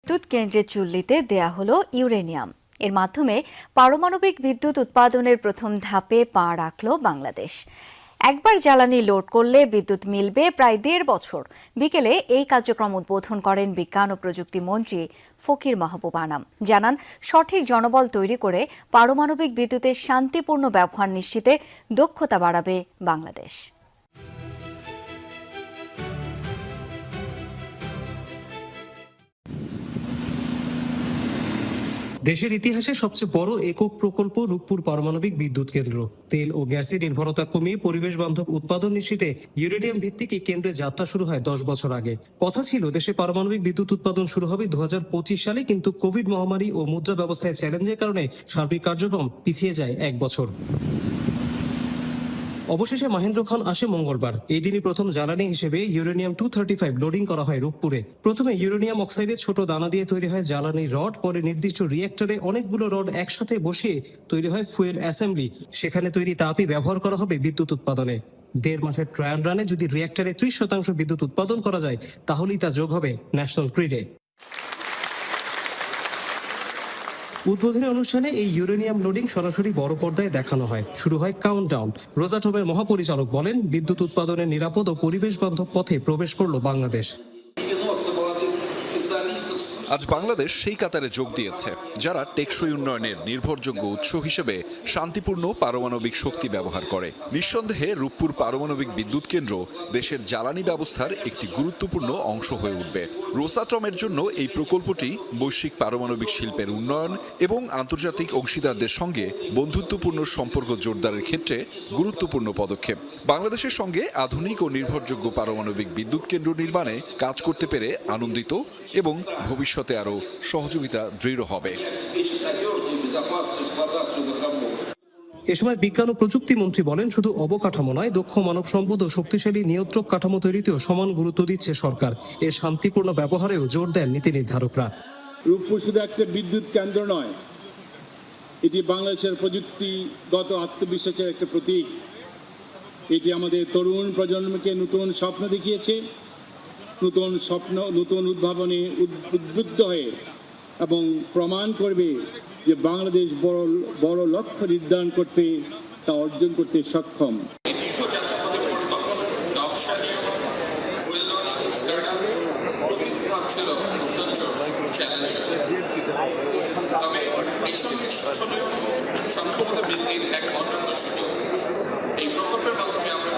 বিদ্যুৎ কেন্দ্রের চুল্লিতে দেয়া হলো ইউরেনিয়াম। এর মাধ্যমে পারমাণবিক বিদ্যুৎ উৎপাদনের প্রথম ধাপে পা রাখল বাংলাদেশ। একবার জ্বালানি লোড করলে বিদ্যুৎ মিলবে প্রায় ১.৫ বছর। বিকেলে এই কার্যক্রম উদ্বোধন করেন বিজ্ঞান ও প্রযুক্তি মন্ত্রী ফকির মাহবুব আনাম। জানান, সঠিক জনবল তৈরি করে পারমাণবিক বিদ্যুতের শান্তিপূর্ণ ব্যবহার নিশ্চিতে দক্ষতা বাড়াবে বাংলাদেশ। দেশের ইতিহাসে সবচেয়ে বড় একক প্রকল্প রূপপুর পারমাণবিক বিদ্যুৎ কেন্দ্র। তেল ও গ্যাসের নির্ভরতা কমিয়ে পরিবেশ বান্ধব উৎপাদন নিশ্চিতে ইউরেনিয়াম ভিত্তিক এই কেন্দ্রের যাত্রা শুরু হয় 10 বছর আগে। কথা ছিল দেশে পারমাণবিক বিদ্যুৎ উৎপাদন শুরু হবে 2025 সালে, কিন্তু কোভিড মহামারী ও মুদ্রা ব্যবস্থায় চ্যালেঞ্জের কারণে সার্বিক কার্যক্রম পিছিয়ে যায় 1 বছর। অবশেষে মহেন্দ্র খান আসে মঙ্গলবার। এই দিনই প্রথম জ্বালানি হিসেবে ইউরেনিয়াম 235 লোডিং করা হয় রূপপুরে। প্রথমে ইউরেনিয়াম অক্সাইডের ছোট দানা দিয়ে তৈরি হয় জ্বালানি রড, পরে নির্দিষ্ট রিঅ্যাক্টরে অনেকগুলো রড একসাথে বসিয়ে তৈরি হয় ফুয়েল অ্যাসেম্বলি। সেখানে তৈরি তাপই ব্যবহার করা হবে বিদ্যুৎ উৎপাদনে। 1.5 মাসের ট্রায়াল রানে যদি রিঅ্যাক্টরে 30% বিদ্যুৎ উৎপাদন করা যায়, তাহলেই তা যোগ হবে ন্যাশনাল গ্রিডে। উদ্বোধনী অনুষ্ঠানে এই ইউরেনিয়াম লোডিং সরাসরি বড় পর্দায় দেখানো হয়। শুরু হয় কাউন্টডাউন। রোজাটমের মহাপরিচালক বলেন, বিদ্যুৎ উৎপাদনের নিরাপদ ও পরিবেশ বান্ধব পথে প্রবেশ করল বাংলাদেশ। আজ বাংলাদেশ সেই কাতারে যোগ দিয়েছে যারা টেকসই উন্নয়নের নির্ভরযোগ্য উৎস হিসেবে শান্তিপূর্ণ পারমাণবিক শক্তি ব্যবহার করে। নিঃসন্দেহে রূপপুর পারমাণবিক বিদ্যুৎ কেন্দ্র দেশের জ্বালানি ব্যবস্থার একটি গুরুত্বপূর্ণ অংশ হয়ে উঠবে। রোসাটমের জন্য এই প্রকল্পটি বৈশ্বিক পারমাণবিক শিল্পের উন্নয়ন এবং আন্তর্জাতিক অংশীদারদের সঙ্গে বন্ধুত্বপূর্ণ সম্পর্ক জোরদারের ক্ষেত্রে গুরুত্বপূর্ণ পদক্ষেপ। বাংলাদেশের সঙ্গে আধুনিক ও নির্ভরযোগ্য পারমাণবিক বিদ্যুৎ কেন্দ্র নির্মাণে কাজ করতে পেরে আনন্দিত এবং ভবিষ্যতে আরো সহযোগিতা দৃঢ় হবে। এ সময় বিজ্ঞান ও প্রযুক্তি মন্ত্রী বলেন, শুধু অবকাঠামো নয়, দক্ষ মানব সম্পদ ও শক্তিশালী নিয়ন্ত্রক কাঠামো তৈরিতেও সমান গুরুত্ব দিচ্ছে সরকার। এর শান্তিপূর্ণ ব্যবহারেও জোর দেন নীতি নির্ধারকরা। রূপপুর শুধু একটা বিদ্যুৎ কেন্দ্র নয়, এটি বাংলাদেশের প্রযুক্তিগত আত্মবিশ্বাসের একটা প্রতীক। এটি আমাদের তরুণ প্রজন্মকে নতুন স্বপ্ন দেখিয়েছে, নতুন উদ্ভাবনে উদ্বুদ্ধ হয়ে এবং প্রমাণ করবে যে বাংলাদেশ বড় লক্ষ্য নির্ধারণ করতে তা অর্জন করতে সক্ষম। এই প্রকল্পের মাধ্যমে আমরা